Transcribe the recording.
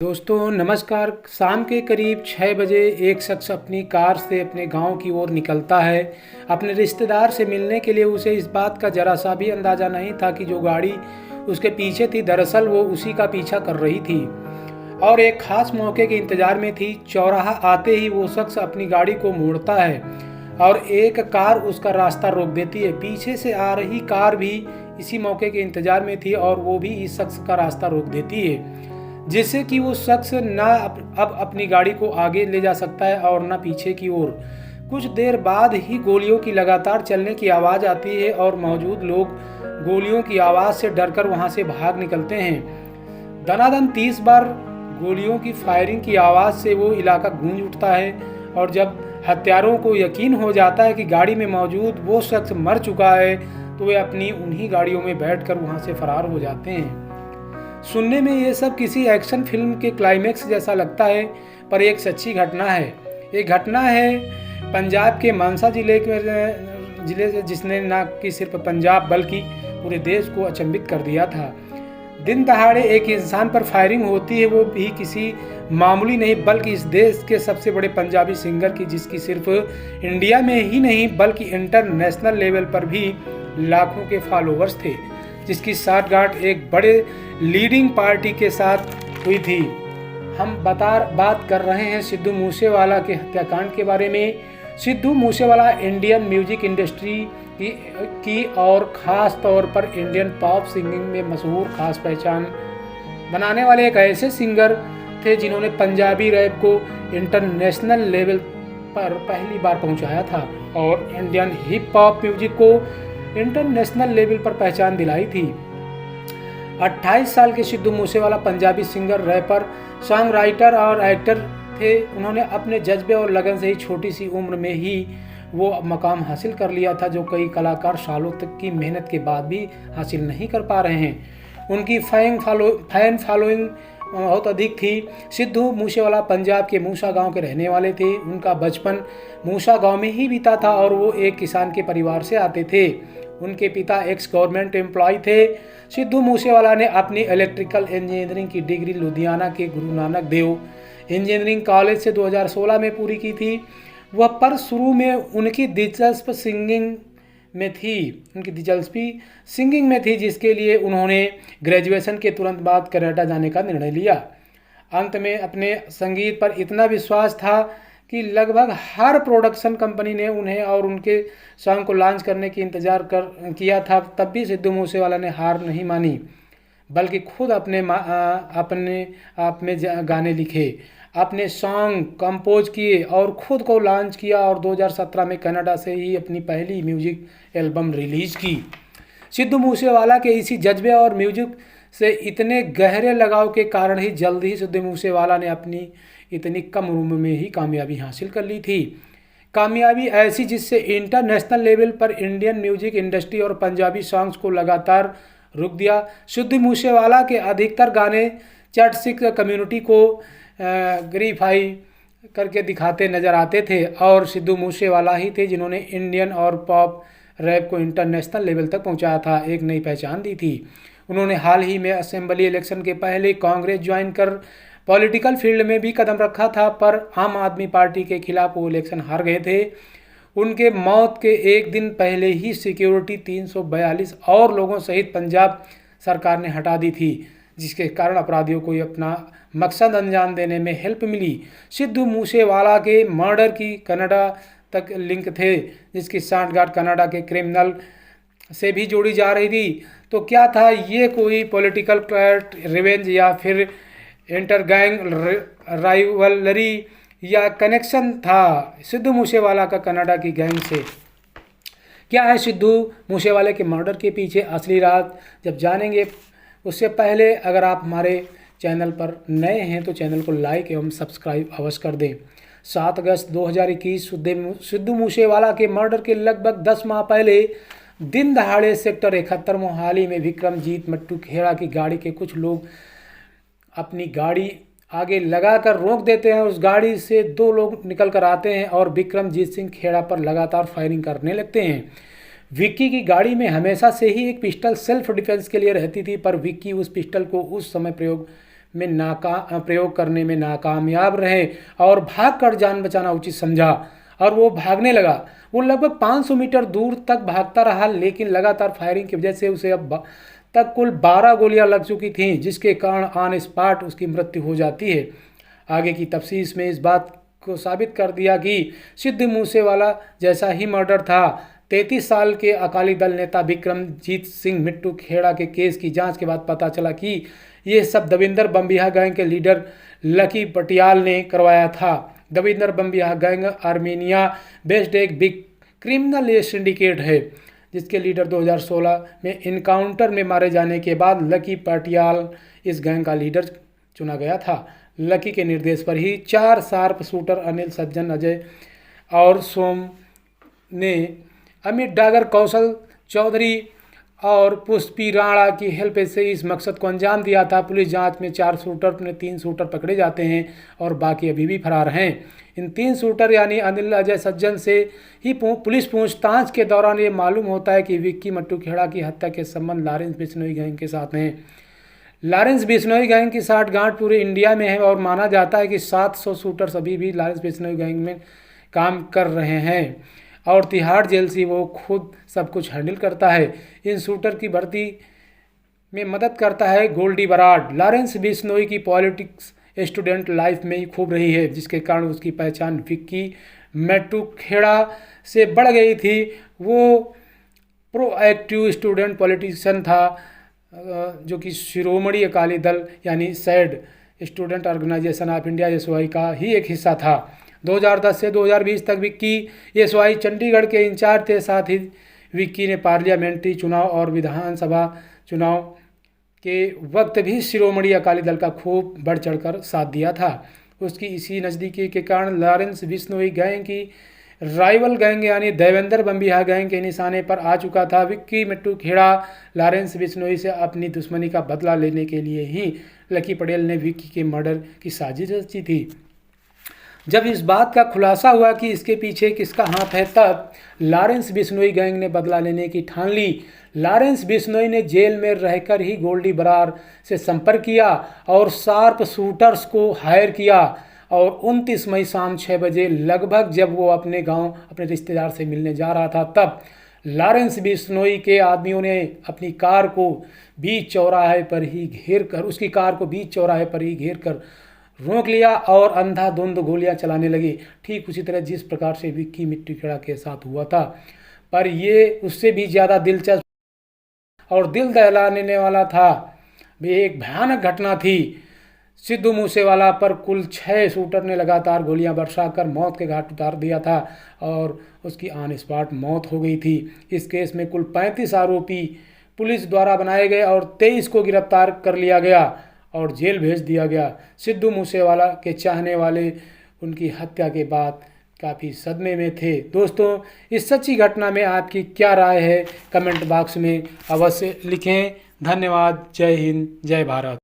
दोस्तों नमस्कार। शाम के करीब 6 बजे एक शख्स अपनी कार से अपने गांव की ओर निकलता है। अपने रिश्तेदार से मिलने के लिए उसे इस बात का जरा सा भी अंदाज़ा नहीं था कि जो गाड़ी उसके पीछे थी दरअसल वो उसी का पीछा कर रही थी और एक खास मौके के इंतजार में थी। चौराहा आते ही वो शख्स अपनी गाड़ी को मोड़ता है और एक कार उसका रास्ता रोक देती है। पीछे से आ रही कार भी इसी मौके के इंतजार में थी और वो भी इस शख्स का रास्ता रोक देती है, जिससे कि वो शख्स ना अब अपनी गाड़ी को आगे ले जा सकता है और ना पीछे की ओर। कुछ देर बाद ही गोलियों की लगातार चलने की आवाज़ आती है और मौजूद लोग गोलियों की आवाज़ से डरकर वहां से भाग निकलते हैं। दनादन 30 बार गोलियों की फायरिंग की आवाज़ से वो इलाका गूंज उठता है और जब हत्यारों को यकीन हो जाता है कि गाड़ी में मौजूद वो शख्स मर चुका है तो वे अपनी उन्हीं गाड़ियों में बैठकर वहां से फरार हो जाते हैं। सुनने में ये सब किसी एक्शन फिल्म के क्लाइमेक्स जैसा लगता है, पर एक सच्ची घटना है। ये घटना है पंजाब के मानसा जिले से, जिसने न कि सिर्फ पंजाब बल्कि पूरे देश को अचंभित कर दिया था। दिन दहाड़े एक इंसान पर फायरिंग होती है, वो भी किसी मामूली नहीं बल्कि इस देश के सबसे बड़े पंजाबी सिंगर की, जिसकी सिर्फ इंडिया में ही नहीं बल्कि इंटरनेशनल लेवल पर भी लाखों के फॉलोअर्स थे, जिसकी साठगांठ एक बड़े लीडिंग पार्टी के साथ हुई थी। हम बात कर रहे हैं सिद्धू मूसेवाला के हत्याकांड के बारे में। Sidhu Moosewala Indian music industry की और ख़ास तौर पर इंडियन पॉप सिंगिंग में मशहूर खास पहचान बनाने वाले एक ऐसे सिंगर थे जिन्होंने पंजाबी रैप को इंटरनेशनल लेवल पर पहली बार पहुंचाया था और इंडियन हिप हॉप म्यूजिक को इंटरनेशनल लेवल पर पहचान दिलाई थी। 28 साल के Sidhu Moosewala Punjabi singer, rapper, songwriter और एक्टर थे। उन्होंने अपने जज्बे और लगन से ही छोटी सी उम्र में ही वो मकाम हासिल कर लिया था जो कई कलाकार सालों तक की मेहनत के बाद भी हासिल नहीं कर पा रहे हैं। उनकी फैन फॉलोइंग बहुत अधिक थी। सिद्धू मूसेवाला पंजाब के मूसा गांव के रहने वाले थे। उनका बचपन मूसा गांव में ही बीता था और वो एक किसान के परिवार से आते थे। उनके पिता एक्स गवर्नमेंट एम्प्लॉय थे। सिद्धू मूसेवाला ने अपनी इलेक्ट्रिकल इंजीनियरिंग की डिग्री लुधियाना के गुरु नानक देव इंजीनियरिंग कॉलेज से 2016 में पूरी की थी। वह पर शुरू में उनकी दिलचस्पी सिंगिंग में थी, जिसके लिए उन्होंने ग्रेजुएशन के तुरंत बाद कनाडा जाने का निर्णय लिया। अंत में अपने संगीत पर इतना विश्वास था कि लगभग हर प्रोडक्शन कंपनी ने उन्हें और उनके सॉन्ग को लॉन्च करने की इंतजार किया था। तब भी सिद्धू मूसेवाला ने हार नहीं मानी बल्कि खुद अपने आप में गाने लिखे, अपने सॉन्ग कंपोज किए और खुद को लॉन्च किया और 2017 में कनाडा से ही अपनी पहली म्यूजिक एल्बम रिलीज की। सिद्धू मूसेवाला के इसी जज्बे और म्यूजिक से इतने गहरे लगाव के कारण ही जल्द ही सिद्धू मूसेवाला ने अपनी इतनी कम उम्र में ही कामयाबी हासिल कर ली थी। कामयाबी ऐसी जिससे इंटरनेशनल लेवल पर इंडियन म्यूजिक इंडस्ट्री और पंजाबी सॉन्ग्स को लगातार रुक दिया। सिद्धू मूसेवाला के अधिकतर गाने चट सिख कम्युनिटी को ग्रीफाई करके दिखाते नजर आते थे और सिद्धू मूसेवाला ही थे जिन्होंने इंडियन और पॉप रैप को इंटरनेशनल लेवल तक पहुंचाया था, एक नई पहचान दी थी। उन्होंने हाल ही में असेंबली इलेक्शन के पहले कांग्रेस ज्वाइन कर पॉलिटिकल फील्ड में भी कदम रखा था, पर आम आदमी पार्टी के खिलाफ वो इलेक्शन हार गए थे। उनके मौत के एक दिन पहले ही सिक्योरिटी 342 और लोगों सहित पंजाब सरकार ने हटा दी थी, जिसके कारण अपराधियों को अपना मकसद अंजाम देने में हेल्प मिली। सिद्धू मूसेवाला के मर्डर की कनाडा तक लिंक थे, जिसकी सांठगांठ कनाडा के क्रिमिनल से भी जोड़ी जा रही थी। तो क्या था ये, कोई पॉलिटिकल रिवेंज या फिर इंटर गैंग राइवलरी या कनेक्शन था सिद्धू मूसेवाला का कनाडा की गैंग से? क्या है सिद्धू मूसेवाले के मर्डर के पीछे असली राज? जब जानेंगे उससे पहले अगर आप हमारे चैनल पर नए हैं तो चैनल को लाइक एवं सब्सक्राइब अवश्य कर दें। 7 अगस्त 2021 सिद्धू मूसेवाला के मर्डर के लगभग 10 माह पहले दिन दहाड़े सेक्टर 71 मोहाली में विक्रमजीत मट्टू खेड़ा की गाड़ी के कुछ लोग अपनी गाड़ी आगे लगाकर रोक देते हैं। उस गाड़ी से 2 लोग निकल कर आते हैं और विक्रमजीत सिंह खेड़ा पर लगातार फायरिंग करने लगते हैं। विक्की की गाड़ी में हमेशा से ही एक पिस्टल सेल्फ डिफेंस के लिए रहती थी, पर विक्की उस पिस्टल को उस समय प्रयोग में प्रयोग करने में नाकामयाब रहे और भागकर जान बचाना उचित समझा और वो भागने लगा। वो लगभग 500 मीटर दूर तक भागता रहा, लेकिन लगातार फायरिंग की वजह से उसे अब तक कुल 12 गोलियां लग चुकी थीं, जिसके कारण ऑन स्पॉट उसकी मृत्यु हो जाती है। आगे की तफ्तीश में इस बात को साबित कर दिया कि सिद्धू मूसेवाला जैसा ही मर्डर था। 33 साल के अकाली दल नेता विक्रमजीत सिंह मिट्टू खेड़ा के केस की जांच के बाद पता चला कि ये सब दविंदर बम्बिहा गैंग के लीडर लकी पटियाल ने करवाया था। Davinder Bambiha gang Armenia based एक बिग क्रिमिनल सिंडिकेट है, जिसके लीडर 2016 में इनकाउंटर में मारे जाने के बाद लकी पटियाल इस गैंग का लीडर चुना गया था। लकी के निर्देश पर ही 4 शार्प शूटर अनिल सज्जन, अजय और सोम ने अमित डागर, कौशल चौधरी और पुष्पी राणा की हेल्प से इस मकसद को अंजाम दिया था। पुलिस जांच में 4 शूटर में 3 शूटर पकड़े जाते हैं और बाकी अभी भी फरार हैं। इन 3 शूटर यानी अनिल, अजय, सज्जन से ही पुलिस पूछताछ के दौरान ये मालूम होता है कि विक्की मट्टू खेड़ा की हत्या के संबंध लॉरेंस बिश्नोई गैंग के साथ हैं। लॉरेंस बिश्नोई गैंग की साठगांठ पूरे इंडिया में है और माना जाता है कि 700 शूटर्स अभी भी लॉरेंस बिश्नोई गैंग में काम कर रहे हैं और तिहाड़ जेल से वो खुद सब कुछ हैंडल करता है। इन शूटर की भर्ती में मदद करता है गोल्डी बराड। लॉरेंस बिश्नोई की पॉलिटिक्स स्टूडेंट लाइफ में ही खूब रही है, जिसके कारण उसकी पहचान विक्की मट्टू खेड़ा से बढ़ गई थी। वो प्रोएक्टिव स्टूडेंट पॉलिटिशियन था, जो कि शिरोमणि अकाली दल यानी सैड स्टूडेंट ऑर्गेनाइजेशन ऑफ इंडिया एसवाई का ही एक हिस्सा था। 2010 से 2020 तक विक्की एसवाई चंडीगढ़ के इंचार्ज थे। साथ ही विक्की ने पार्लियामेंट्री चुनाव और विधानसभा चुनाव के वक्त भी शिरोमणि अकाली दल का खूब बढ़ चढ़कर साथ दिया था। उसकी इसी नज़दीकी के कारण लॉरेंस बिश्नोई गैंग की राइवल गैंग यानी देवेंद्र बम्बिहा गैंग के निशाने पर आ चुका था। विक्की मट्टू खेड़ा लॉरेंस बिश्नोई से अपनी दुश्मनी का बदला लेने के लिए ही लकी पटेल ने विक्की के मर्डर की साजिश रची थी। जब इस बात का खुलासा हुआ कि इसके पीछे किसका हाथ है, तब लॉरेंस बिश्नोई गैंग ने बदला लेने की ठान ली। लॉरेंस बिश्नोई ने जेल में रहकर ही गोल्डी बरार से संपर्क किया और शार्प शूटर्स को हायर किया और 29 मई शाम 6 बजे लगभग जब वो अपने गांव अपने रिश्तेदार से मिलने जा रहा था, तब लॉरेंस बिश्नोई के आदमियों ने अपनी कार को बीच चौराहे पर ही घेर कर रोक लिया और अंधाधुंध गोलियां चलाने लगे, ठीक उसी तरह जिस प्रकार से विक्की मट्टू खेड़ा के साथ हुआ था। पर ये उससे भी ज़्यादा दिलचस्प और दिल दहलाने वाला था। ये एक भयानक घटना थी। सिद्धू मूसेवाला पर कुल 6 शूटर ने लगातार गोलियां बरसाकर मौत के घाट उतार दिया था और उसकी ऑन स्पॉट मौत हो गई थी। इस केस में कुल 35 आरोपी पुलिस द्वारा बनाए गए और 23 को गिरफ्तार कर लिया गया और जेल भेज दिया गया। सिद्धू मूसेवाला के चाहने वाले उनकी हत्या के बाद काफ़ी सदमे में थे। दोस्तों, इस सच्ची घटना में आपकी क्या राय है, कमेंट बॉक्स में अवश्य लिखें। धन्यवाद। जय हिंद, जय भारत।